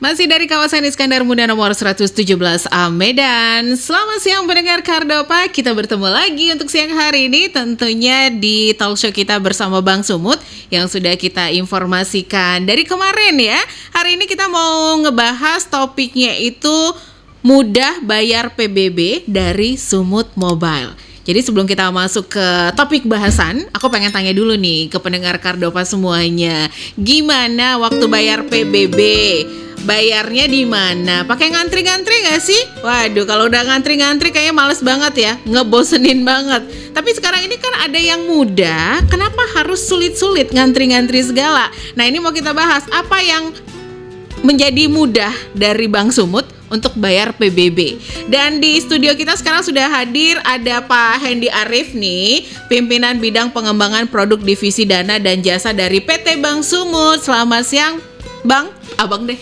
Masih dari kawasan Iskandar Muda nomor 117A Medan. Selamat siang pendengar Kardopa. Kita bertemu lagi untuk siang hari ini tentunya di talk show kita bersama Bang Sumut yang sudah kita informasikan dari kemarin ya. Hari ini kita mau ngebahas topiknya itu mudah bayar PBB dari Sumut Mobile. Jadi sebelum kita masuk ke topik bahasan, aku pengen tanya dulu nih ke pendengar Kardopa semuanya. Gimana waktu bayar PBB? Bayarnya di mana? Pakai ngantri-ngantri nggak sih? Waduh, kalau udah ngantri-ngantri kayaknya males banget ya, ngebosenin banget. Tapi sekarang ini kan ada yang mudah, kenapa harus sulit-sulit ngantri-ngantri segala? Nah ini mau kita bahas, apa yang menjadi mudah dari Bang Sumut untuk bayar PBB. Dan di studio kita sekarang sudah hadir ada Pak Hendy Arif nih, pimpinan bidang pengembangan produk divisi dana dan jasa dari PT Bang Sumut. Selamat siang, Bang. Abang deh.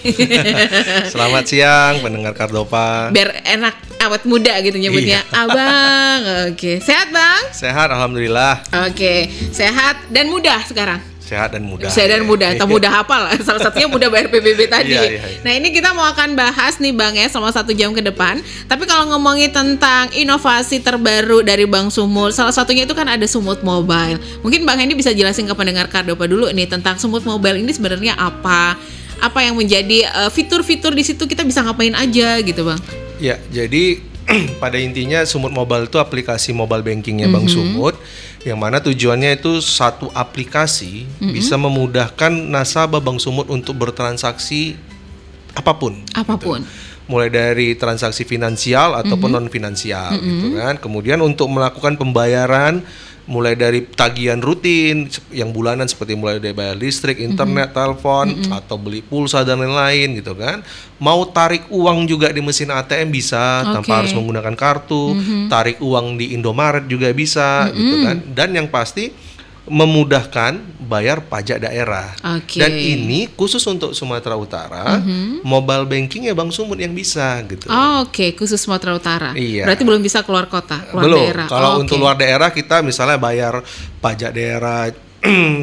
Selamat siang pendengar Kardopa. Biar enak awet muda gitu nyebutnya. Iya. Abang. Oke. Sehat, Bang? Sehat, alhamdulillah. Oke. Sehat dan mudah sekarang. Sehat dan mudah. Sehat dan mudah. Atau mudah apa lah. Salah satunya mudah bayar PBB tadi. Iya. Nah ini kita mau akan bahas nih Bang ya selama 1 jam ke depan. Tapi kalau ngomongin tentang inovasi terbaru dari Bang Sumut, salah satunya itu kan ada Sumut Mobile. Mungkin Bang Hendy bisa jelasin ke pendengar Kardopa dulu nih tentang Sumut Mobile ini sebenarnya apa yang menjadi fitur-fitur di situ, kita bisa ngapain aja gitu Bang? Ya, jadi pada intinya Sumut Mobile itu aplikasi mobile bankingnya Bang Sumut, yang mana tujuannya itu satu aplikasi bisa memudahkan nasabah Bang Sumut untuk bertransaksi apapun. Gitu. Mulai dari transaksi finansial ataupun non finansial gitu kan. Kemudian untuk melakukan pembayaran mulai dari tagihan rutin yang bulanan seperti mulai dari bayar listrik, internet, telepon atau beli pulsa dan lain-lain gitu kan. Mau tarik uang juga di mesin ATM bisa tanpa harus menggunakan kartu, tarik uang di Indomaret juga bisa gitu kan. Dan yang pasti memudahkan bayar pajak daerah. Dan ini khusus untuk Sumatera Utara, mobile banking ya Bang Sumut yang bisa gitu. Khusus Sumatera Utara. Iya. Berarti belum bisa keluar kota, keluar belum. daerah. Kalau untuk luar daerah kita misalnya bayar pajak daerah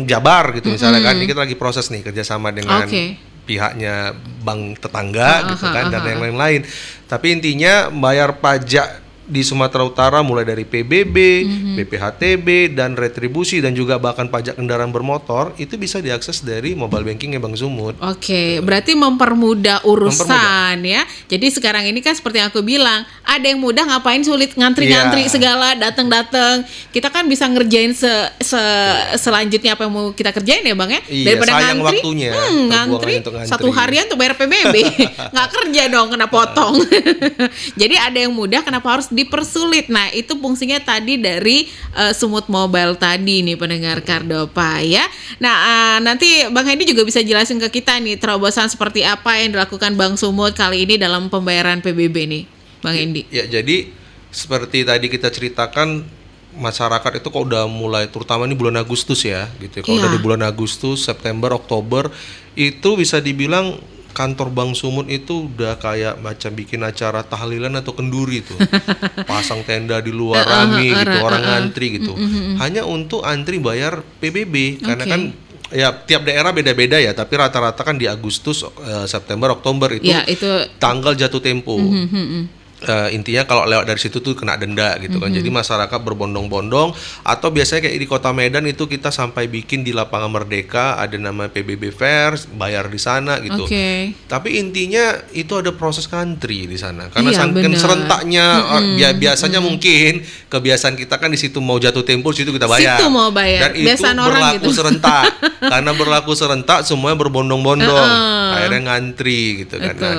Jabar gitu misalnya kan, ini kita lagi proses nih kerjasama dengan pihaknya bank tetangga gitu kan dan yang lain-lain. Tapi intinya bayar pajak di Sumatera Utara mulai dari PBB, BPHTB dan retribusi dan juga bahkan pajak kendaraan bermotor itu bisa diakses dari mobile bankingnya Bang Sumut. Berarti mempermudah urusan ya. Jadi sekarang ini kan seperti yang aku bilang, ada yang mudah ngapain sulit ngantri-ngantri segala, datang-datang. Kita kan bisa ngerjain selanjutnya apa yang mau kita kerjain ya Bang ya. Daripada sayang ngantri, waktunya, ngantri 1 harian untuk bayar PBB. Nggak kerja dong, kena potong. Jadi ada yang mudah, kenapa harus dipersulit? Nah itu fungsinya tadi dari Sumut Mobile tadi nih pendengar Kardopa ya. Nah nanti Bang Hendy juga bisa jelasin ke kita nih terobosan seperti apa yang dilakukan Bang Sumut kali ini dalam pembayaran PBB nih Bang Hendy. Ya jadi seperti tadi kita ceritakan, masyarakat itu kok udah mulai, terutama ini bulan Agustus ya gitu. Kalau udah di bulan Agustus, September, Oktober itu bisa dibilang kantor Bang Sumut itu udah kayak macam bikin acara tahlilan atau kenduri tuh. Pasang tenda di luar rame gitu, orang ngantri gitu. Hanya untuk antri bayar PBB karena kan ya tiap daerah beda-beda ya, tapi rata-rata kan di Agustus, September, Oktober itu tanggal jatuh tempo. Intinya kalau lewat dari situ tuh kena denda gitu kan. Jadi masyarakat berbondong-bondong, atau biasanya kayak di Kota Medan itu kita sampai bikin di Lapangan Merdeka ada nama PBB Fair, bayar di sana gitu. Tapi intinya itu ada proses ngantri di sana karena saking serentaknya. Biasanya mungkin kebiasaan kita kan di situ mau jatuh tempo situ kita bayar. Situ mau bayar. Dan itu berlaku serentak. Karena berlaku serentak semuanya berbondong-bondong. Akhirnya ngantri gitu kan. Nah,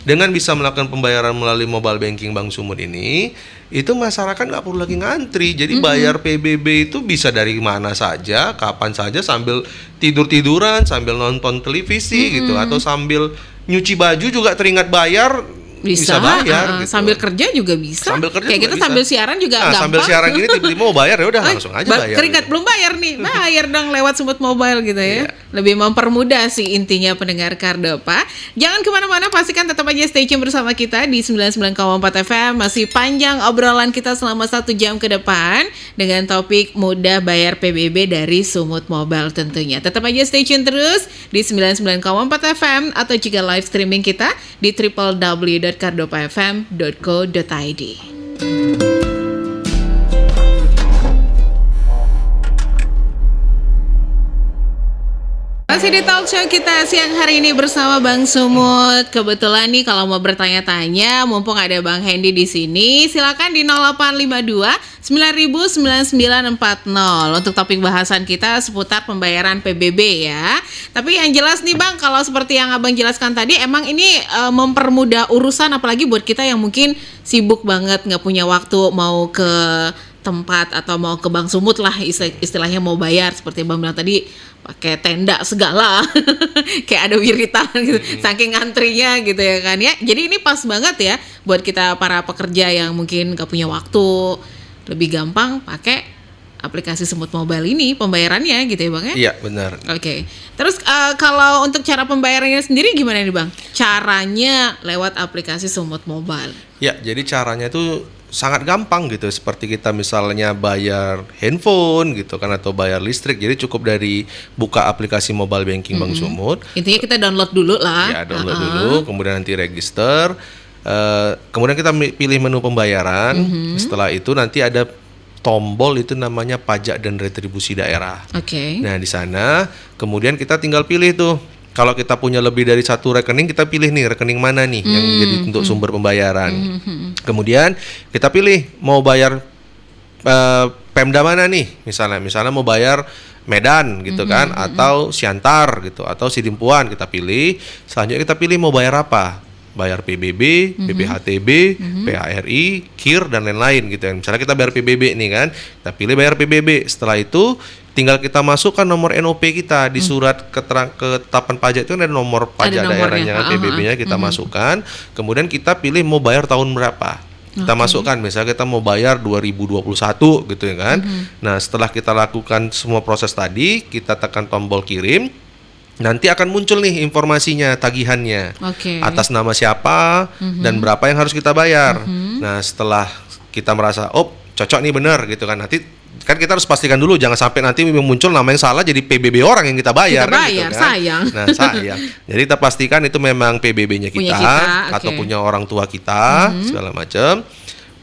dengan bisa melakukan pembayaran melalui mobile banking Bang Sumut ini, itu masyarakat nggak perlu lagi ngantri. Jadi bayar PBB itu bisa dari mana saja, kapan saja, sambil tidur-tiduran, sambil nonton televisi gitu, atau sambil nyuci baju juga teringat bayar. bisa bayar gitu. Sambil kerja juga bisa. Sambil kerja kayak juga kita bisa. sambil siaran juga gampang. Sambil siaran gini tiba-tiba mau bayar ya udah langsung aja bayar. Keringat belum bayar nih, bayar dong lewat Sumut Mobile gitu ya. Lebih mempermudah sih intinya pendengar Kardopa. Jangan kemana-mana, pastikan tetap aja stay tune bersama kita di 99,4 FM. Masih panjang obrolan kita selama 1 jam ke depan dengan topik mudah bayar PBB dari Sumut Mobile tentunya. Tetap aja stay tune terus di 99,4 FM atau juga live streaming kita di www.kardopafm.co.id. Masih di talk show kita siang hari ini bersama Bang Sumut. Kebetulan nih kalau mau bertanya-tanya, mumpung ada Bang Hendy di sini, silakan di 0852 909940 untuk topik bahasan kita seputar pembayaran PBB ya. Tapi yang jelas nih Bang, kalau seperti yang Abang jelaskan tadi, emang ini mempermudah urusan, apalagi buat kita yang mungkin sibuk banget, nggak punya waktu mau ke tempat atau mau ke Bank Sumut lah istilahnya mau bayar seperti Bang bilang tadi pakai tenda segala kayak ada wiritan gitu saking antrinya gitu ya kan ya. Jadi ini pas banget ya buat kita para pekerja yang mungkin gak punya waktu, lebih gampang pakai aplikasi Sumut Mobile ini pembayarannya gitu ya Bang ya. Iya benar. Oke. Terus kalau untuk cara pembayarannya sendiri gimana nih Bang? Caranya lewat aplikasi Sumut Mobile. Ya, jadi caranya itu sangat gampang gitu, seperti kita misalnya bayar handphone gitu kan atau bayar listrik. Jadi cukup dari buka aplikasi mobile banking Bank Sumut. Intinya kita download dulu lah. Ya, download dulu, kemudian nanti register. Kemudian kita pilih menu pembayaran. Setelah itu nanti ada tombol itu namanya pajak dan retribusi daerah. Oke. Nah, di sana kemudian kita tinggal pilih tuh. Kalau kita punya lebih dari satu rekening, kita pilih nih rekening mana nih yang jadi untuk sumber pembayaran. Kemudian kita pilih mau bayar Pemda mana nih, misalnya mau bayar Medan gitu kan, atau Siantar gitu, atau Sidimpuan kita pilih. Selanjutnya kita pilih mau bayar apa, bayar PBB, BPHTB, PHRI, KIR dan lain-lain gitu. Misalnya kita bayar PBB nih kan, kita pilih bayar PBB. Setelah itu tinggal kita masukkan nomor NOP kita di surat ketetapan pajak itu ada nomor pajak daerahnya kan, PBB-nya kita masukkan. Kemudian kita pilih mau bayar tahun berapa. Kita masukkan, misalnya kita mau bayar 2021 gitu ya kan. Nah, setelah kita lakukan semua proses tadi, kita tekan tombol kirim. Nanti akan muncul nih informasinya, tagihannya. Atas nama siapa dan berapa yang harus kita bayar. Nah, setelah kita merasa cocok nih benar gitu kan. Nanti kan kita harus pastikan dulu, jangan sampai nanti muncul nama yang salah jadi PBB orang yang kita bayar gitu kan. Sayang. Nah, sayang. Jadi kita pastikan itu memang PBB-nya kita atau punya orang tua kita segala macam.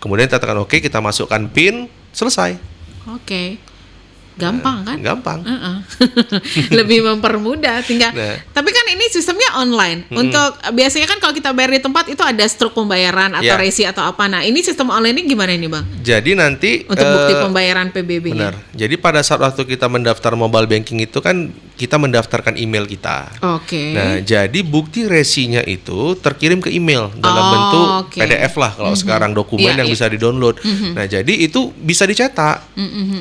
Kemudian kita tekan oke, kita masukkan PIN, selesai. Gampang kan? Gampang. Lebih mempermudah tinggal. Tapi kan ini sistemnya online. Untuk biasanya kan kalau kita bayar di tempat itu ada struk pembayaran atau resi atau apa. Nah, ini sistem online ini gimana ini, Bang? Jadi nanti untuk bukti pembayaran PBB-nya. Benar. Jadi pada saat waktu kita mendaftar mobile banking itu kan kita mendaftarkan email kita. Nah, jadi bukti resinya itu terkirim ke email dalam bentuk PDF lah kalau sekarang, dokumen yang bisa di-download. Nah, jadi itu bisa dicetak.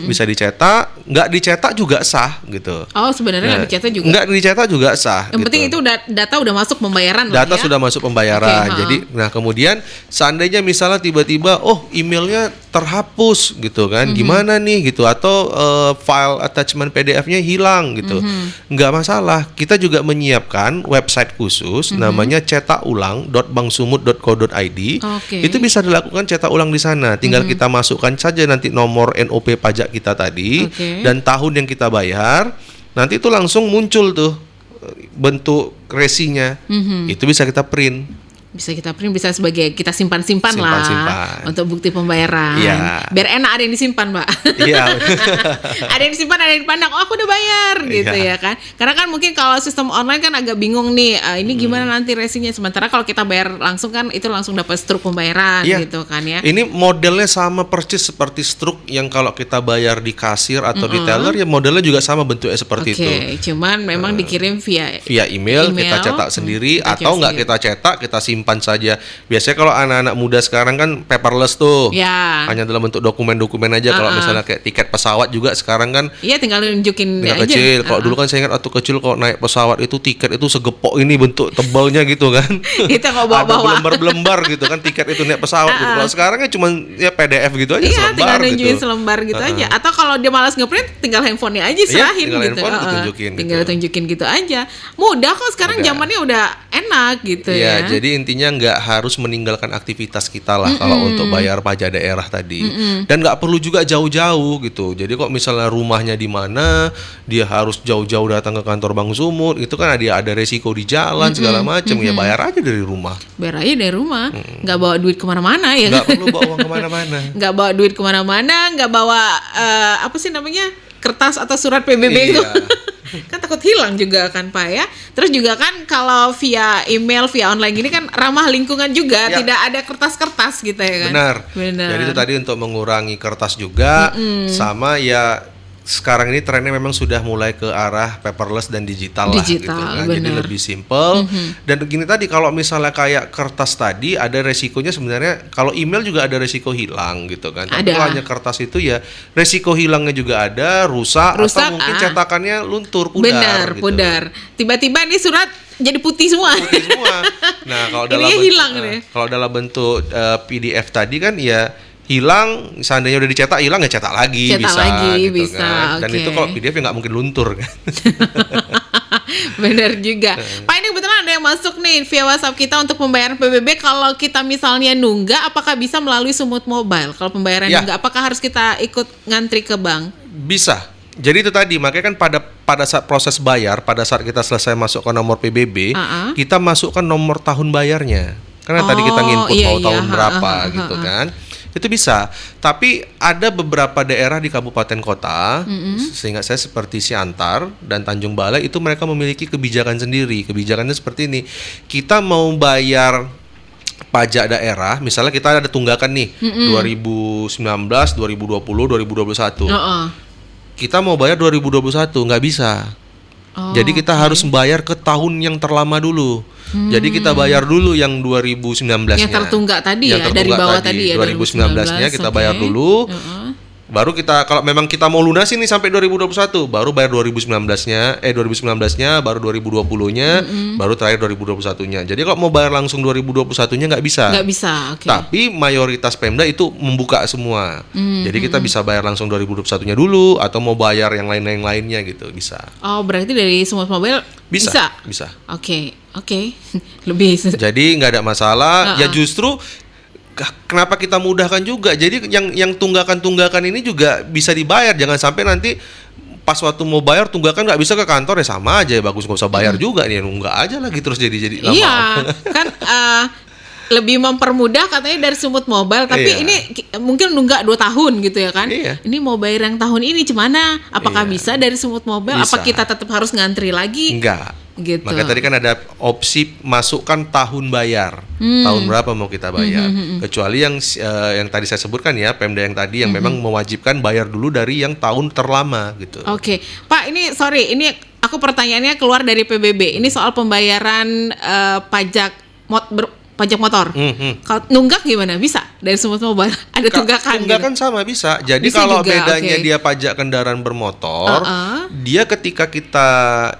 Bisa dicetak, nggak dicetak juga sah gitu. Sebenarnya nggak dicetak juga. Nggak dicetak juga sah. Yang penting itu data udah masuk pembayaran. Data sudah masuk pembayaran. Jadi, nah kemudian seandainya misalnya tiba-tiba, emailnya terhapus gitu kan, gimana nih gitu, atau file attachment PDF-nya hilang gitu, nggak masalah. Kita juga menyiapkan website khusus namanya cetakulang.banksumut.co.id. Itu bisa dilakukan cetak ulang di sana. Tinggal kita masukkan saja nanti nomor NOP pajak kita tadi dan tahun yang kita bayar. Nanti itu langsung muncul tuh bentuk resinya. Itu bisa kita print. Bisa sebagai kita simpan lah untuk bukti pembayaran. Biar enak ada yang disimpan, Mbak. Ada yang disimpan, ada yang dipandang. Aku udah bayar gitu ya kan. Karena kan mungkin kalau sistem online kan agak bingung nih. Ini gimana nanti resinya? Sementara kalau kita bayar langsung kan itu langsung dapat struk pembayaran gitu kan ya. Ini modelnya sama persis seperti struk yang kalau kita bayar di kasir atau di teller, ya modelnya juga sama bentuknya seperti itu. Cuman memang dikirim via email kita cetak sendiri atau nggak kita cetak, kita simpan simpan saja. Biasanya kalau anak-anak muda sekarang kan paperless tuh. Ya. Hanya dalam bentuk dokumen-dokumen aja. Kalau misalnya kayak tiket pesawat juga sekarang kan Iya, tinggal nunjukin tinggal aja. kecil. Kalau dulu kan saya ingat waktu kecil kalau naik pesawat itu tiket itu segepok ini bentuk tebalnya gitu kan. Kita kalau Ada bawa-bawa. belembar-belembar gitu kan tiket itu naik pesawat gitu. Kalau sekarang kan cuma ya PDF gitu aja Iya, tinggal selembar nunjukin gitu. selembar gitu aja. Atau kalau dia malas ngeprint, tinggal handphonenya aja serahin tinggal gitu. handphone ditunjukin Tinggal gitu. tunjukin gitu aja. Mudah kok sekarang, Mudah. zamannya udah enak gitu ya. Iya, jadi intinya nggak harus meninggalkan aktivitas kita lah kalau untuk bayar pajak daerah tadi. Dan nggak perlu juga jauh-jauh gitu. Jadi kok misalnya rumahnya di mana, dia harus jauh-jauh datang ke kantor Bank Sumut, itu kan ada resiko di jalan segala macam. Ya bayar aja dari rumah. Bayar aja dari rumah, nggak bawa duit kemana-mana ya. Nggak perlu bawa uang kemana-mana. Nggak bawa duit kemana-mana, nggak bawa apa sih namanya, kertas atau surat PBB itu. Iya. Kan takut hilang juga kan Pak ya. Terus juga kan kalau via email, via online gini kan ramah lingkungan juga, Ya. tidak ada kertas-kertas gitu ya kan. Benar. Benar. Jadi itu tadi untuk mengurangi kertas juga, sama ya sekarang ini trennya memang sudah mulai ke arah paperless dan digital lah gitu kan. Jadi benar. lebih simple. Dan begini tadi kalau misalnya kayak kertas tadi ada resikonya sebenarnya, kalau email juga ada resiko hilang gitu kan. Tapi Ada. kalau hanya kertas itu ya resiko hilangnya juga ada, rusak atau mungkin cetakannya luntur, pudar Benar, gitu. pudar. Tiba-tiba ini surat jadi putih semua. Putih semua. Nah, kalau dalam Ininya hilang nih. kalau dalam bentuk PDF tadi kan ya hilang, seandainya udah dicetak hilang ya cetak lagi, Cetak bisa lagi, gitu bisa, kan. Dan oke. itu kalau PDF ya nggak mungkin luntur kan. Benar juga. Pak, ini kebetulan ada yang masuk nih via WhatsApp kita untuk pembayaran PBB. Kalau kita misalnya nunggak, apakah bisa melalui Sumut Mobile? Kalau pembayaran Ya. nunggak, apakah harus kita ikut ngantri ke bank? Bisa. Jadi itu tadi, makanya kan pada saat proses bayar, pada saat kita selesai masukkan nomor PBB, kita masukkan nomor tahun bayarnya. Karena tadi kita nginput iya, mau iya. tahun berapa gitu kan. Itu bisa. Tapi ada beberapa daerah di kabupaten kota, seingat saya seperti Siantar dan Tanjung Balai, itu mereka memiliki kebijakan sendiri. Kebijakannya seperti ini. Kita mau bayar pajak daerah, misalnya kita ada tunggakan nih, 2019, 2020, 2021. Kita mau bayar 2021, nggak bisa. Jadi kita harus bayar ke tahun yang terlama dulu. Jadi kita bayar dulu yang 2019-nya. Yang tertunggak tadi ya, Yang dari tertunggak bawah tadi ya, 2019-nya kita bayar dulu. Baru kita, kalau memang kita mau lunasin nih sampai 2021, baru bayar 2019-nya, 2019-nya, baru 2020-nya, baru terakhir 2021-nya. Jadi kalau mau bayar langsung 2021-nya nggak bisa. Nggak bisa, oke. Tapi mayoritas Pemda itu membuka semua. Jadi kita bisa bayar langsung 2021-nya dulu, atau mau bayar yang lainnya gitu, bisa. Oh, berarti dari Sumut Mobile bisa? Bisa. Oke. Lebih. Jadi nggak ada masalah. Ya justru kenapa kita mudahkan juga. Jadi yang tunggakan ini juga bisa dibayar. Jangan sampai nanti pas waktu mau bayar tunggakan nggak bisa ke kantor, ya sama aja. Bagus nggak usah bayar juga nih. Nunggak aja lagi terus jadi lama. Iya, kan lebih mempermudah katanya dari Sumut Mobile. Tapi Iya. ini mungkin nunggak 2 tahun gitu ya kan. Iya. Ini mau bayar yang tahun ini gimana? Apakah Iya. bisa dari Sumut Mobile? Bisa. Apa kita tetap harus ngantri lagi? Enggak. Gitu. Maka tadi kan ada opsi masukkan tahun bayar. Tahun berapa mau kita bayar. Kecuali yang tadi saya sebutkan ya, Pemda yang tadi yang memang mewajibkan bayar dulu dari yang tahun terlama gitu. Oke, Pak, ini sorry, ini aku pertanyaannya keluar dari PBB. Ini soal pembayaran pajak pajak motor. Kalau nunggak gimana? Bisa dari Sumut Mobile? Ada tunggakan? Tunggakan sama bisa. Jadi Bisa kalau juga, bedanya oke. dia pajak kendaraan bermotor, dia ketika kita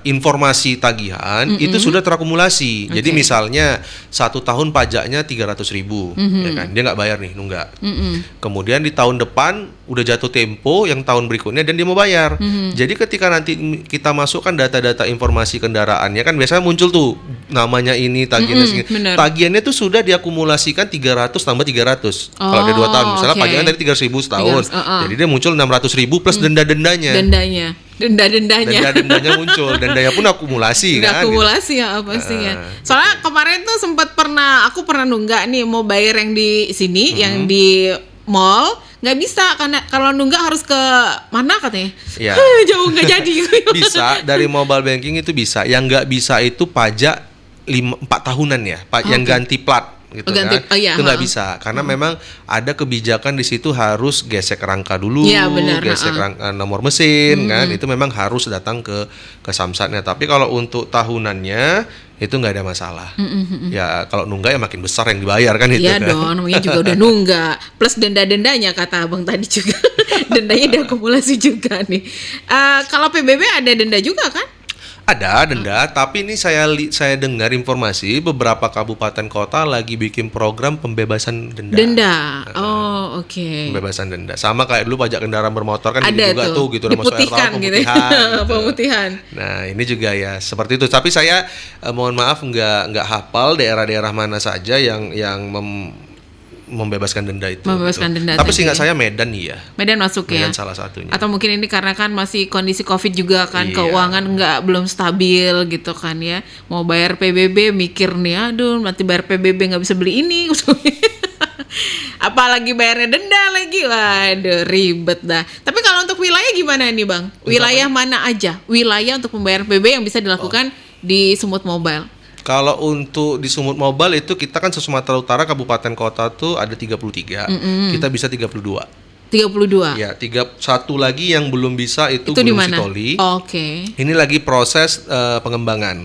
informasi tagihan itu sudah terakumulasi. Jadi misalnya 1 tahun pajaknya 300.000, ya kan? Dia nggak bayar nih, nunggak. Kemudian di tahun depan udah jatuh tempo yang tahun berikutnya dan dia mau bayar. Jadi ketika nanti kita masukkan data-data informasi kendaraannya kan biasanya muncul tuh namanya ini, tagihannya segini. bener. Tagihannya tuh sudah diakumulasikan 300 tambah 300. Kalau ada 2 tahun, misalnya oke. pajaknya tadi 300.000 setahun. 300, Jadi dia muncul 600.000 plus denda-dendanya. Denda-dendanya. Denda-dendanya muncul, dendanya pun akumulasi Udah kan. akumulasi ya pastinya. Soalnya kemarin tuh sempat aku pernah nunggak nih mau bayar yang di sini, yang di mall, nggak bisa karena kalau nunggak harus ke mana katanya. Iya. Jauh nggak jadi. Bisa dari mobile banking itu bisa. Yang nggak bisa itu pajak 4 tahunan ya, yang ganti plat gitu Ganti- kan. iya, Itu nggak bisa karena memang ada kebijakan di situ harus gesek rangka dulu, Iya, benar, gesek nomor mesin kan. Itu memang harus datang ke samsatnya. Tapi kalau untuk tahunannya itu nggak ada masalah. Ya kalau nunggak ya makin besar yang dibayar kan itu Iya kan. dong, namanya juga udah nunggak. Plus denda-dendanya kata abang tadi juga. Dendanya diakumulasi juga nih. Kalau PBB ada denda juga kan? Ada denda, tapi ini saya dengar informasi beberapa kabupaten kota lagi bikin program pembebasan denda. Denda, oh oke. Pembebasan denda. Sama kayak dulu pajak kendaraan bermotor kan Ada gitu juga tuh gitu udah masuk diputihkan RTA, gitu. gitu. Pemutihan. Nah ini juga ya seperti itu. Tapi saya mohon maaf nggak hafal daerah-daerah mana saja yang membebaskan denda itu. Membebaskan gitu. denda Tapi tadi seingat ya. saya Medan iya. Medan masuk ya. Medan salah satunya. Atau mungkin ini karena kan masih kondisi Covid juga kan, Iya. keuangan belum stabil gitu kan ya. Mau bayar PBB mikir nih, aduh nanti bayar PBB nggak bisa beli ini. Apalagi bayarnya denda lagi, waduh ribet dah. Tapi kalau untuk wilayah gimana nih bang? Wilayah mana aja? Wilayah untuk pembayaran PBB yang bisa dilakukan di Sumut Mobile? Kalau untuk di Sumut Mobile itu kita kan se-Sumatera Utara kabupaten kota tuh ada 33. Kita bisa 32. 32. Ya, satu lagi yang belum bisa itu Itu di Gunung mana? Sitoli. Oke. Ini lagi proses pengembangan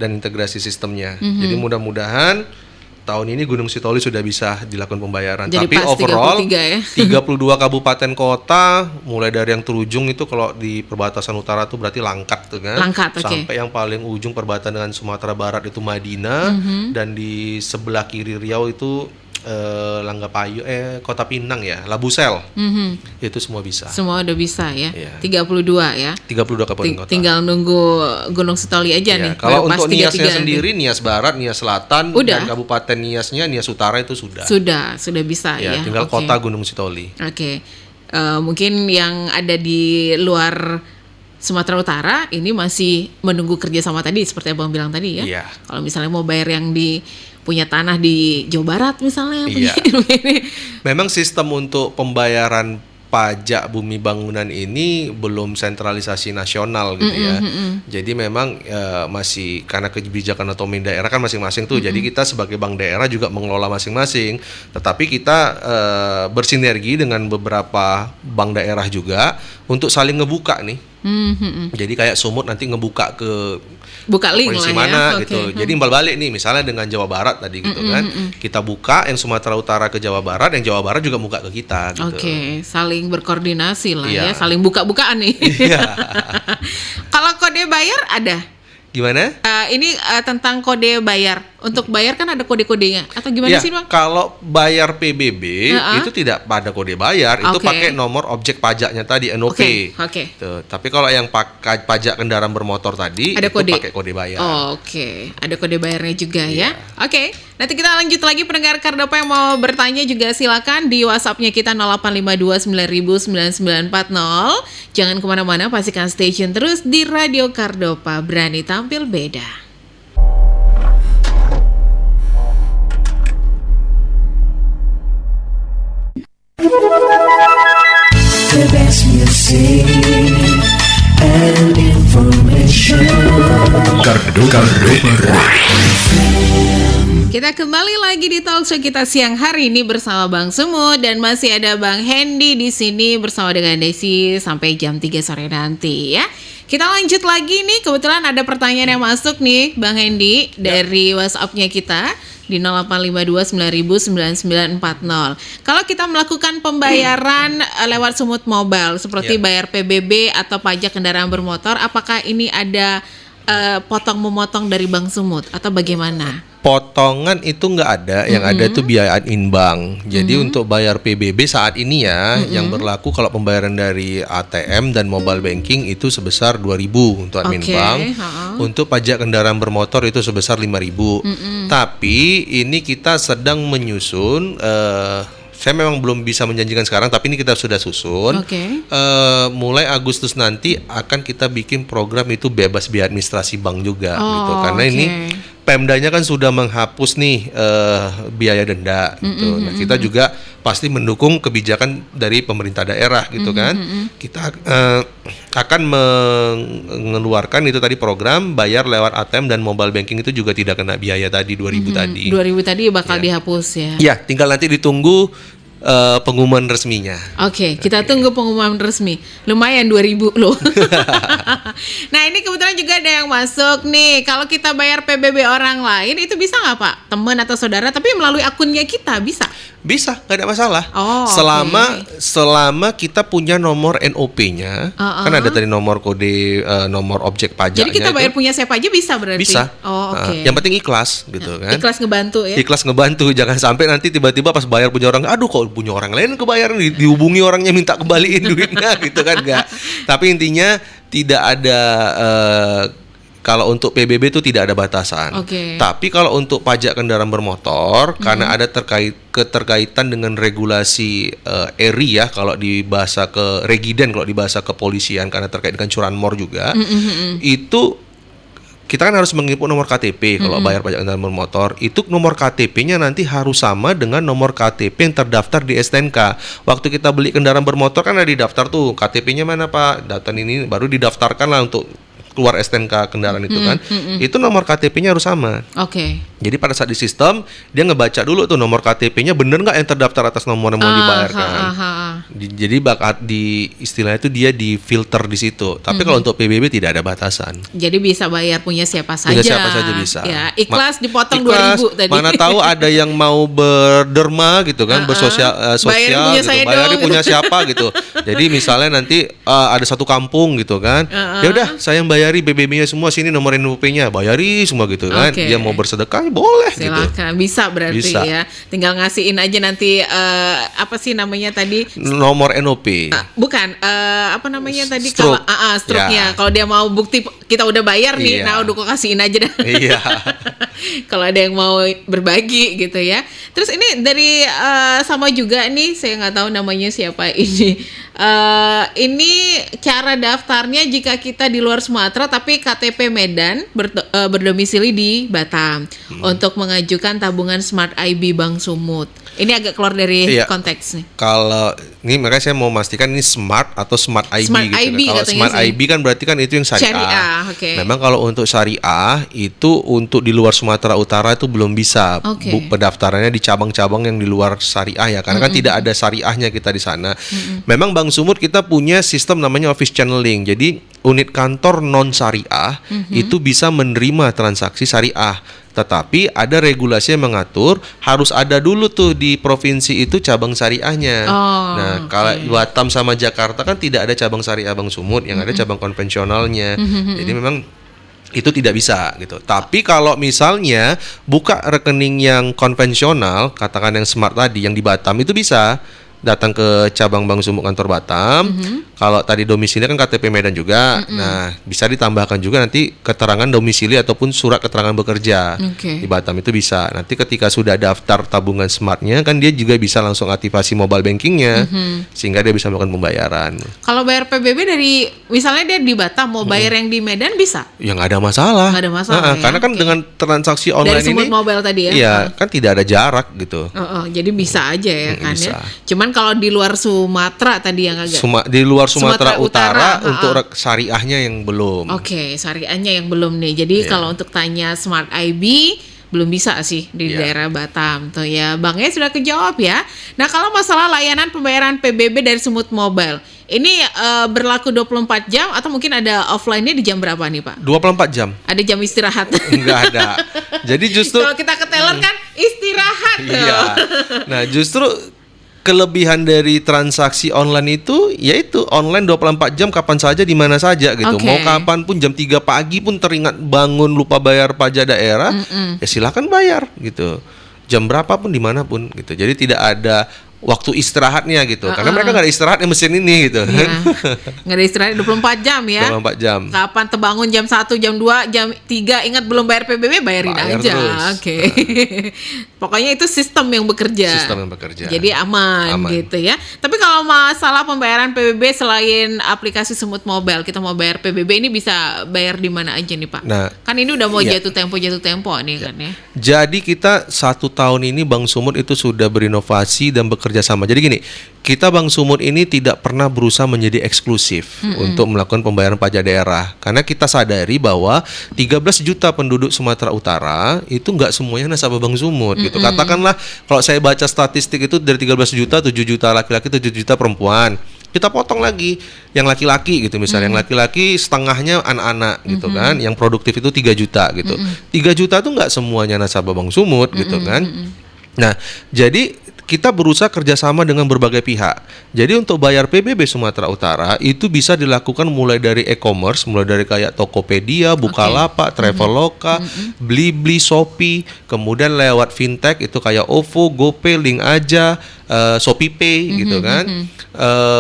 dan integrasi sistemnya. Jadi mudah-mudahan tahun ini Gunung Sitoli sudah bisa dilakukan pembayaran. Jadi Tapi pas overall 33 ya. 32 kabupaten kota mulai dari yang terujung itu kalau di perbatasan utara tuh berarti Langkat tuh kan. Langkat, oke. Sampai yang paling ujung perbatasan dengan Sumatera Barat itu Madinah dan di sebelah kiri Riau itu Langgapayu Kota Pinang ya, Labusel. Itu semua bisa. Semua udah bisa ya. Iya. 32 ya. 32 kabupaten kota. Tinggal nunggu Gunung Sitoli aja Ya, nih. kalau Pas untuk 33 Niasnya nanti. sendiri, Nias Barat, Nias Selatan, Udah? dan Kabupaten Niasnya, Nias Utara itu sudah. Sudah bisa Ya, ya. tinggal Oke. kota Gunung Sitoli. Oke. Mungkin yang ada di luar Sumatera Utara ini masih menunggu kerjasama tadi seperti Abang bilang tadi ya. Iya. Kalau misalnya mau bayar yang punya tanah di Jawa Barat misalnya. Iya. Memang sistem untuk pembayaran pajak bumi bangunan ini belum sentralisasi nasional gitu ya. Jadi memang masih karena kebijakan otonomi daerah kan masing-masing tuh. Jadi kita sebagai bank daerah juga mengelola masing-masing. Tetapi kita bersinergi dengan beberapa bank daerah juga untuk saling ngebuka nih. Jadi kayak Sumut nanti ngebuka ke Buka link provinsi lah ya. mana Oke. gitu. Jadi imbal balik nih misalnya dengan Jawa Barat tadi gitu kan. Kita buka yang Sumatera Utara ke Jawa Barat, yang Jawa Barat juga buka ke kita gitu. Oke, saling berkoordinasi lah Iya. ya, saling buka-bukaan nih. Iya. Kalau kode bayar ada? Gimana? Ini tentang kode bayar. Untuk bayar kan ada kode-kodenya atau gimana Ya, sih bang? kalau bayar PBB itu tidak pada kode bayar, itu Oke. pakai nomor objek pajaknya tadi NOP. Oke. Tuh. Tapi kalau yang pakai pajak kendaraan bermotor tadi Ada itu kode. pakai kode bayar. Oke, ada kode bayarnya juga Iya. ya. Oke, nanti kita lanjut lagi pendengar Kardopa yang mau bertanya juga silakan di WhatsApp-nya kita 0852900940. Jangan kemana-mana, pastikan stay tune terus di Radio Kardopa, berani tampil beda. The best music and information. Kardopa Kita kembali lagi di talk show kita siang hari ini bersama Bang Sumut dan masih ada Bang Hendy di sini bersama dengan Desi sampai jam 3 sore nanti ya. Kita lanjut lagi nih, kebetulan ada pertanyaan yang masuk nih Bang Hendy dari WhatsApp-nya kita di 0852909940. Kalau kita melakukan pembayaran lewat Sumut Mobile seperti bayar PBB atau pajak kendaraan bermotor, apakah ini ada potong-memotong dari Bank Sumut atau bagaimana? Potongan itu nggak ada, yang ada itu biaya admin bank. Jadi untuk bayar PBB saat ini ya, yang berlaku kalau pembayaran dari ATM dan mobile banking itu sebesar 2.000 untuk admin Oke, bank. ha-ha. Untuk pajak kendaraan bermotor itu sebesar 5.000. Tapi ini kita sedang menyusun. Saya memang belum bisa menjanjikan sekarang, tapi ini kita sudah susun. Oke. Mulai Agustus nanti akan kita bikin program itu bebas biaya administrasi bank juga, gitu. Karena ini Pemdanya kan sudah menghapus nih biaya denda gitu. Nah, kita juga pasti mendukung kebijakan dari pemerintah daerah gitu kan. Kita akan mengeluarkan itu tadi program bayar lewat ATM dan mobile banking itu juga tidak kena biaya tadi 2.000 tadi. 2.000 tadi bakal dihapus ya. Ya, tinggal nanti ditunggu pengumuman resminya. Oke, kita tunggu pengumuman resmi. Lumayan 2.000 loh. Nah, ini kebetulan juga ada yang masuk nih. Kalau kita bayar PBB orang lain itu bisa nggak Pak? Teman atau saudara, tapi melalui akunnya kita bisa? Bisa, nggak ada masalah. Oh, selama kita punya nomor NOP-nya, kan ada tadi nomor kode, nomor objek pajaknya. Jadi kita bayar punya siapa aja bisa berarti? Bisa. Oh, oke. Yang penting ikhlas gitu kan. Ikhlas ngebantu ya. Ikhlas ngebantu, jangan sampai nanti tiba-tiba pas bayar punya orang, aduh kok punya orang lain kebayar, dihubungi orangnya minta kembaliin duitnya gitu kan, enggak. Tapi intinya tidak ada kalau untuk PBB itu tidak ada batasan. Oke. Tapi kalau untuk pajak kendaraan bermotor, karena ada keterkaitan dengan regulasi ERI ya, kalau di bahasa ke Regiden, kalau di bahasa kepolisian, karena terkait dengan curanmor juga, itu kita kan harus menginput nomor KTP kalau bayar pajak kendaraan bermotor. Itu nomor KTP-nya nanti harus sama dengan nomor KTP yang terdaftar di STNK. Waktu kita beli kendaraan bermotor kan ada di daftar tuh, KTP-nya mana Pak? Data ini baru didaftarkan lah untuk keluar STNK kendaraan itu kan. Itu nomor KTP-nya harus sama. Oke. Jadi pada saat di sistem dia ngebaca dulu tuh nomor KTP-nya bener nggak yang terdaftar atas nomor yang mau dibayarkan. Jadi di istilahnya itu dia di filter di situ. Tapi kalau untuk PBB tidak ada batasan. Jadi bisa bayar punya siapa saja. Punya siapa saja bisa. Ya, ikhlas dipotong ikhlas, 2.000 tadi. Mana tahu ada yang mau berderma gitu kan, bersosial Bayarin punya gitu. saya Bayarin dong, punya gitu. siapa gitu. Jadi misalnya nanti ada satu kampung gitu kan. Ya udah saya yang bayari BBB-nya semua, sini nomor NUP-nya, bayari semua gitu kan. Oke. Dia mau bersedekah boleh gitu. Silakan, bisa berarti Bisa. ya. Tinggal ngasihin aja nanti apa sih namanya tadi? Nomor NOP. Bukan, apa namanya tadi? Stroke. Kalau stroke-nya. Ya. Kalau dia mau bukti kita udah bayar nih, Iya. nah udah kok kasihin aja dah. Iya. Kalau ada yang mau berbagi gitu ya. Terus ini dari sama juga nih, saya nggak tahu namanya siapa ini. Ini cara daftarnya jika kita di luar Sumatera tapi KTP Medan berdomisili di Batam untuk mengajukan tabungan Smart IB Bank Sumut. Ini agak keluar dari Iya. konteks nih. Kalau ini makanya saya mau memastikan ini smart atau smart IB Smart gitu. IB Kan. Kalau katanya smart sih. IB kan berarti kan itu yang syariah. Syariah, oke. Memang kalau untuk syariah itu untuk di luar Sumatera Utara itu belum bisa. Oke. Pendaftarannya di cabang-cabang yang di luar syariah ya, karena kan tidak ada syariahnya kita di sana. Memang Bank Sumut kita punya sistem namanya office channeling. Jadi unit kantor non syariah itu bisa menerima transaksi syariah. Tetapi ada regulasi yang mengatur harus ada dulu tuh di provinsi itu cabang syariahnya. Nah, kalau Batam sama Jakarta kan tidak ada cabang syariah Bank Sumut, yang ada cabang konvensionalnya. Jadi memang itu tidak bisa gitu. Tapi kalau misalnya buka rekening yang konvensional, katakan yang smart tadi yang di Batam itu bisa datang ke cabang Bank Sumut kantor Batam. Kalau tadi domisili kan KTP Medan juga. Nah, bisa ditambahkan juga nanti keterangan domisili ataupun surat keterangan bekerja. Oke. Di Batam itu bisa. Nanti ketika sudah daftar tabungan smartnya kan dia juga bisa langsung aktifasi mobile bankingnya, sehingga dia bisa melakukan pembayaran. Kalau bayar PBB dari misalnya dia di Batam mau bayar yang di Medan bisa? Ya nggak ada masalah. Nggak ada masalah ya, Karena kan oke. dengan transaksi online Dari Sumut ini, Mobile tadi ya? iya kan tidak ada jarak gitu. Jadi bisa aja ya kan bisa. ya. Cuman kalau di luar Sumatera tadi yang agak Di luar Sumatera Sumatera Utara, Utara, untuk syariahnya yang belum. Oke, syariahnya yang belum nih. Jadi kalau untuk tanya Smart IB belum bisa sih di Iya. daerah Batam tuh ya. Bangnya sudah kejawab ya. Nah, kalau masalah layanan pembayaran PBB dari Sumut Mobile, ini berlaku 24 jam atau mungkin ada offline-nya di jam berapa nih, Pak? 24 jam. Ada jam istirahat. Enggak ada. Jadi justru Kalau kita ke teller kan istirahat tuh. iya. Nah, justru kelebihan dari transaksi online itu yaitu online 24 jam kapan saja di mana saja gitu. Oke. Mau kapan pun jam 3 pagi pun teringat bangun lupa bayar pajak daerah, ya silakan bayar gitu. Jam berapapun dimanapun gitu. Jadi tidak ada waktu istirahatnya gitu. Karena mereka nggak ada istirahat di mesin ini gitu. Iya. Nggak ada istirahat 24 jam ya. 24 jam. Kapan terbangun jam 1, jam 2, jam 3 ingat belum bayar PBB bayarin Bayar aja. terus. Oke. Pokoknya itu sistem yang bekerja. Sistem yang bekerja. Jadi aman gitu ya. Tapi kalau masalah pembayaran PBB selain aplikasi Sumut Mobile, kita mau bayar PBB ini bisa bayar di mana aja nih, Pak? Nah, kan ini udah mau iya. jatuh tempo nih kan ya. Jadi kita 1 tahun ini Bank Sumut itu sudah berinovasi dan bekerja kerjasama. Jadi gini, kita Bank Sumut ini tidak pernah berusaha menjadi eksklusif untuk melakukan pembayaran pajak daerah. Karena kita sadari bahwa 13 juta penduduk Sumatera Utara itu nggak semuanya nasabah Bank Sumut gitu. Katakanlah kalau saya baca statistik itu dari 13 juta, 7 juta laki-laki, 7 juta perempuan. Kita potong lagi yang laki-laki gitu misalnya, yang laki-laki setengahnya anak-anak gitu kan, yang produktif itu 3 juta gitu. 3 juta tuh nggak semuanya nasabah Bank Sumut gitu kan. Nah, jadi kita berusaha kerjasama dengan berbagai pihak. Jadi untuk bayar PBB Sumatera Utara itu bisa dilakukan mulai dari e-commerce, mulai dari kayak Tokopedia, Bukalapak, Traveloka, Blibli, Shopee, kemudian lewat fintech itu kayak OVO, GoPay, Link Aja, ShopeePay gitu kan.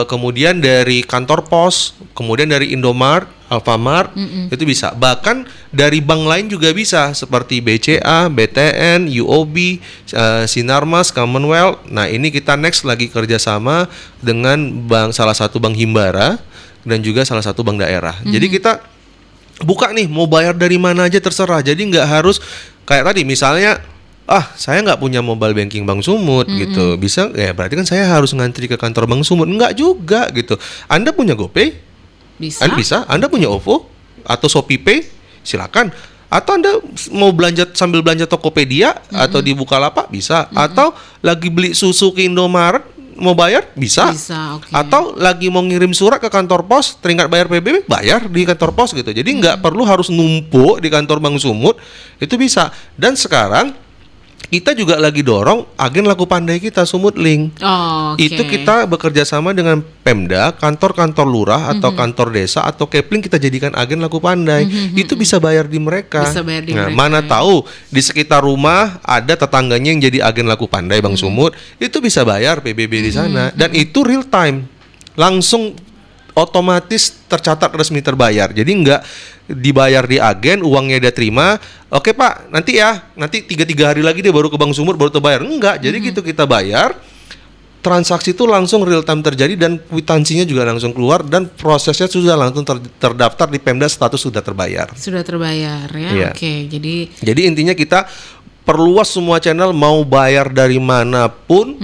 Kemudian dari kantor pos, kemudian dari Indomart, Alfamart, itu bisa. Bahkan dari bank lain juga bisa seperti BCA, BTN, UOB, Sinarmas, Commonwealth. Nah ini kita next lagi kerjasama dengan salah satu bank Himbara dan juga salah satu bank daerah. Jadi kita buka nih, mau bayar dari mana aja terserah. Jadi nggak harus kayak tadi misalnya, saya nggak punya mobile banking Bank Sumut gitu. Bisa, ya berarti kan saya harus ngantri ke kantor Bank Sumut. Enggak juga gitu. Anda punya GoPay? Bisa. Anda punya OVO atau ShopeePay? Silakan. Atau Anda mau belanja sambil belanja Tokopedia atau di Bukalapak? Bisa. Atau lagi beli susu ke Indomaret mau bayar? Bisa. Okay. Atau lagi mau ngirim surat ke kantor pos, teringat bayar PBB, bayar di kantor pos gitu. Jadi nggak perlu harus numpuk di kantor Bank Sumut. Itu bisa. Dan sekarang kita juga lagi dorong agen laku pandai kita Sumut Link. Itu kita bekerja sama dengan Pemda, kantor-kantor lurah atau kantor desa atau Kepling kita jadikan agen laku pandai. Itu bisa bayar di mereka. Mana tahu di sekitar rumah ada tetangganya yang jadi agen laku pandai Bank Sumut, itu bisa bayar PBB di sana dan itu real time. Langsung otomatis tercatat resmi terbayar. Jadi nggak dibayar di agen, uangnya dia terima. Oke Pak, nanti 3 hari lagi dia baru ke Bank Sumut baru terbayar. Enggak, jadi gitu kita bayar. Transaksi itu langsung real time terjadi dan kwitansinya juga langsung keluar dan prosesnya sudah langsung terdaftar di Pemda, status sudah terbayar. Sudah terbayar ya. Iya. Oke, jadi intinya kita perluas semua channel, mau bayar dari manapun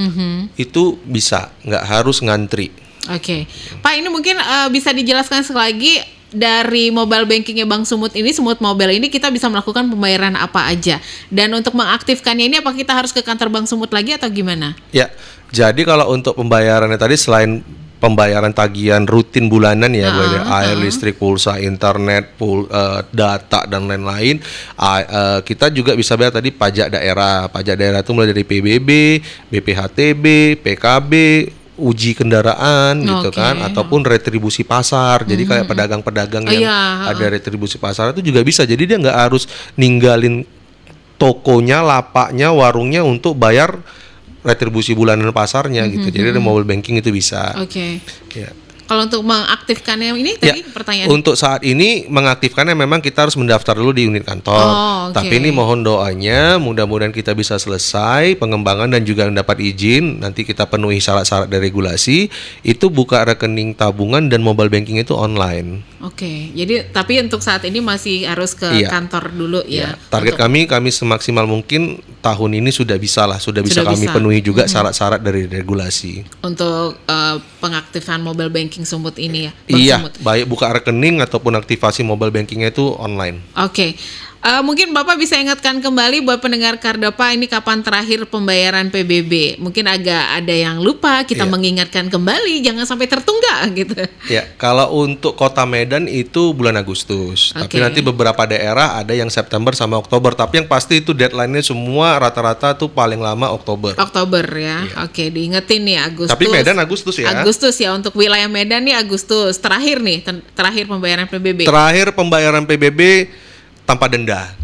itu bisa, nggak harus ngantri. Oke. Pak, ini mungkin bisa dijelaskan sekali lagi dari mobile bankingnya Bank Sumut ini, Sumut Mobile ini kita bisa melakukan pembayaran apa aja. Dan untuk mengaktifkannya ini apa kita harus ke kantor Bank Sumut lagi atau gimana? Ya, jadi kalau untuk pembayarannya tadi selain pembayaran tagihan rutin bulanan ya, air, listrik, pulsa, internet, data dan lain-lain, kita juga bisa bayar tadi pajak daerah. Pajak daerah itu mulai dari PBB, BPHTB, PKB, uji kendaraan gitu kan, ataupun retribusi pasar. Jadi kayak pedagang-pedagang yang ada retribusi pasar itu juga bisa. Jadi dia nggak harus ninggalin tokonya, lapaknya, warungnya untuk bayar retribusi bulanan pasarnya gitu. Jadi ada mobile banking itu bisa. Ya. Kalau untuk mengaktifkannya ini tadi pertanyaan. Untuk saat ini mengaktifkannya memang kita harus mendaftar dulu di unit kantor. Tapi ini mohon doanya, mudah-mudahan kita bisa selesai pengembangan dan juga mendapat izin. Nanti kita penuhi syarat-syarat dari regulasi. Itu buka rekening tabungan dan mobile banking itu online. Jadi tapi untuk saat ini masih harus ke kantor dulu ya. Target kami semaksimal mungkin tahun ini sudah bisa kami penuhi juga syarat-syarat dari regulasi. Untuk pengaktifan mobile banking Sumut ini ya. Sumut. Baik buka rekening ataupun aktivasi mobile bankingnya itu online. Mungkin Bapak bisa ingatkan kembali buat pendengar Kardopa ini kapan terakhir pembayaran PBB. Mungkin agak ada yang lupa, kita mengingatkan kembali jangan sampai tertunggak gitu. Ya, kalau untuk Kota Medan itu bulan Agustus. Tapi nanti beberapa daerah ada yang September sama Oktober. Tapi yang pasti itu deadline-nya semua rata-rata tuh paling lama Oktober. Oktober ya. Diingetin nih Agustus. Tapi Medan Agustus ya. Agustus ya, untuk wilayah Medan nih Agustus. Terakhir nih, terakhir pembayaran PBB. Terakhir pembayaran PBB tanpa denda.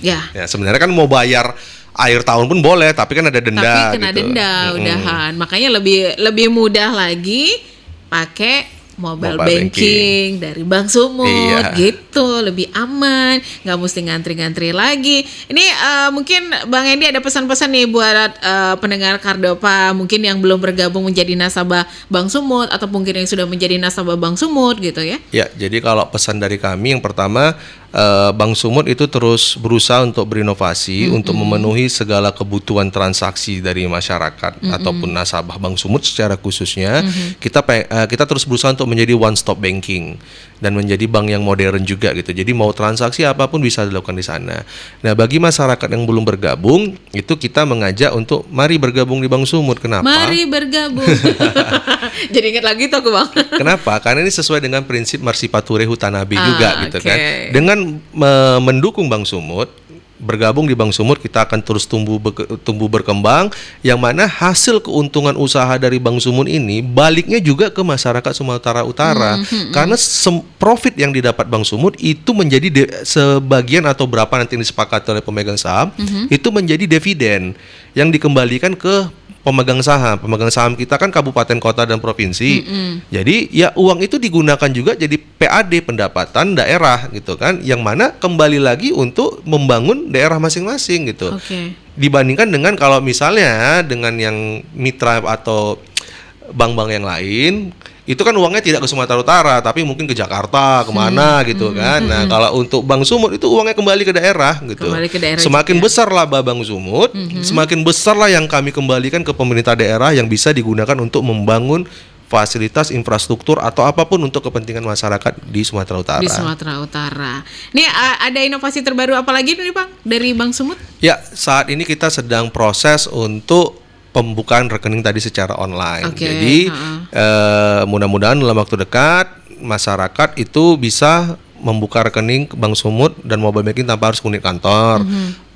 Ya, sebenarnya kan mau bayar akhir tahun pun boleh, tapi kan ada denda. Tapi kena denda, udahan. Makanya lebih mudah lagi pakai mobile banking dari Bank Sumut gitu lebih aman, nggak mesti ngantri-ngantri lagi. Ini mungkin Bang Hendy ada pesan-pesan nih buat pendengar Kardopa, mungkin yang belum bergabung menjadi nasabah Bank Sumut atau mungkin yang sudah menjadi nasabah Bank Sumut gitu ya. Ya, jadi kalau pesan dari kami yang pertama, Bank Sumut itu terus berusaha untuk berinovasi untuk memenuhi segala kebutuhan transaksi dari masyarakat ataupun nasabah Bank Sumut secara khususnya. Kita terus berusaha untuk menjadi one stop banking dan menjadi bank yang modern juga gitu. Jadi mau transaksi apapun bisa dilakukan di sana. Nah, bagi masyarakat yang belum bergabung, itu kita mengajak untuk mari bergabung di Bank Sumut. Kenapa? Mari bergabung. Jadi ingat lagi tuh aku Bang. Kenapa? Karena ini sesuai dengan prinsip Marsipature Hutanabe juga gitu oke. kan. Dengan mendukung Bank Sumut, bergabung di Bank Sumut, kita akan terus tumbuh berkembang, yang mana hasil keuntungan usaha dari Bank Sumut ini baliknya juga ke masyarakat Sumatera Utara. Karena profit yang didapat Bank Sumut itu menjadi sebagian atau berapa nanti yang disepakati oleh pemegang saham, itu menjadi dividen yang dikembalikan ke pemegang saham. Pemegang saham kita kan kabupaten, kota, dan provinsi. Jadi ya uang itu digunakan juga jadi PAD, pendapatan daerah gitu kan, yang mana kembali lagi untuk membangun daerah masing-masing gitu. Oke. Dibandingkan dengan kalau misalnya dengan yang mitra atau bank-bank yang lain, itu kan uangnya tidak ke Sumatera Utara, tapi mungkin ke Jakarta, kemana gitu kan. Nah, kalau untuk Bank Sumut itu uangnya kembali ke daerah gitu. Kembali ke daerah Semakin juga. besar laba Bank Sumut, semakin besarlah yang kami kembalikan ke pemerintah daerah yang bisa digunakan untuk membangun fasilitas infrastruktur atau apapun untuk kepentingan masyarakat di Sumatera Utara. Di Sumatera Utara. Nih ada inovasi terbaru apa lagi nih Bang dari Bank Sumut? Ya, saat ini kita sedang proses untuk pembukaan rekening tadi secara online. Oke, Jadi mudah-mudahan dalam waktu dekat masyarakat itu bisa membuka rekening Bank Sumut dan mobile banking tanpa harus ke unit kantor.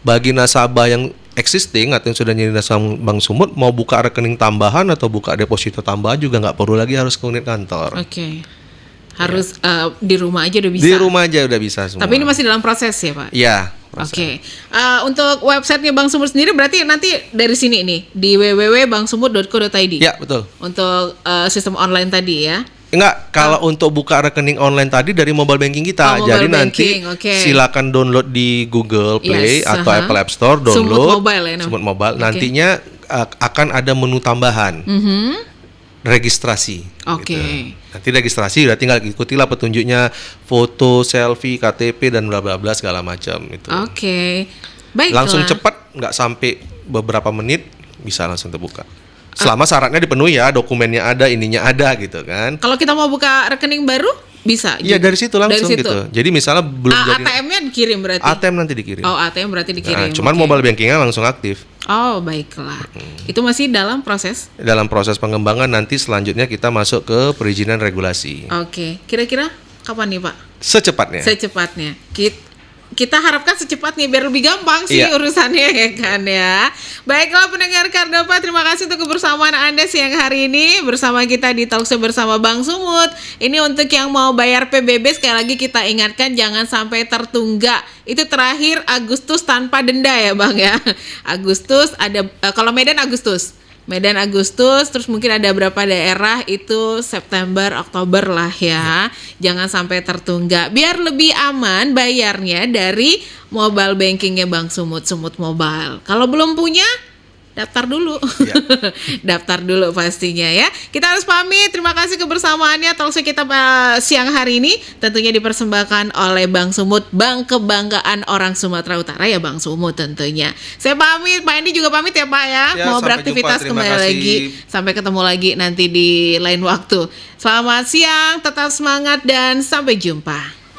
Bagi nasabah yang existing atau yang sudah jadi nasabah Bank Sumut, mau buka rekening tambahan atau buka deposito tambahan juga nggak perlu lagi harus ke unit kantor. Oke. Harus di rumah aja udah bisa. Di rumah aja udah bisa semua. Tapi ini masih dalam proses ya Pak? Iya. Oke. Untuk websitenya Bank Sumut sendiri berarti nanti dari sini nih di www.banksumut.co.id. Ya, betul. Untuk sistem online tadi ya. Enggak, kalau untuk buka rekening online tadi dari mobile banking kita. Oh, mobile jadi nanti banking, oke. silakan download di Google Play Yes, atau Apple App Store, Sumut download Mobile ya, Sumut Mobile. Oke. Nantinya akan ada menu tambahan. Registrasi. Oke. Gitu. Nanti registrasi udah tinggal ikutilah petunjuknya, foto, selfie, KTP dan bla bla bla segala macam itu. Oke. Baiklah. Langsung cepat, nggak sampai beberapa menit bisa langsung terbuka. Selama syaratnya dipenuhi ya, dokumennya ada, ininya ada gitu kan. Kalau kita mau buka rekening baru bisa. Iya, dari situ langsung Dari situ. gitu. Jadi misalnya belum jadi ATM-nya dikirim berarti. ATM nanti dikirim. Oh, ATM berarti dikirim. Nah, cuman Oke. mobile bankingnya langsung aktif. Oh, baiklah. Itu masih dalam proses. Dalam proses pengembangan nanti selanjutnya kita masuk ke perizinan regulasi. Oke. Kira-kira kapan nih, Pak? Secepatnya. Secepatnya. Kita harapkan secepatnya biar lebih gampang sih Iya. urusannya ya kan ya. Baiklah pendengar Kardopa, terima kasih untuk kebersamaan Anda siang hari ini bersama kita di Talkshow bersama Bank Sumut. Ini untuk yang mau bayar PBB sekali lagi kita ingatkan jangan sampai tertunggak. Itu terakhir Agustus tanpa denda ya Bang ya. Agustus ada kalau Medan Agustus, terus mungkin ada berapa daerah itu September, Oktober lah ya. Jangan sampai tertunggak. Biar lebih aman bayarnya dari mobile bankingnya Bank Sumut Mobile. Kalau belum punya, daftar dulu. Daftar dulu pastinya ya. Kita harus pamit. Terima kasih kebersamaannya. Talkshow kita siang hari ini tentunya dipersembahkan oleh Bank Sumut, Bank Kebanggaan Orang Sumatera Utara ya Bank Sumut tentunya. Saya pamit, Pak Andi juga pamit ya Pak ya. Ya, Mau sampai beraktivitas jumpa. Terima kembali kasih. lagi. Sampai ketemu lagi nanti di lain waktu. Selamat siang, tetap semangat dan sampai jumpa.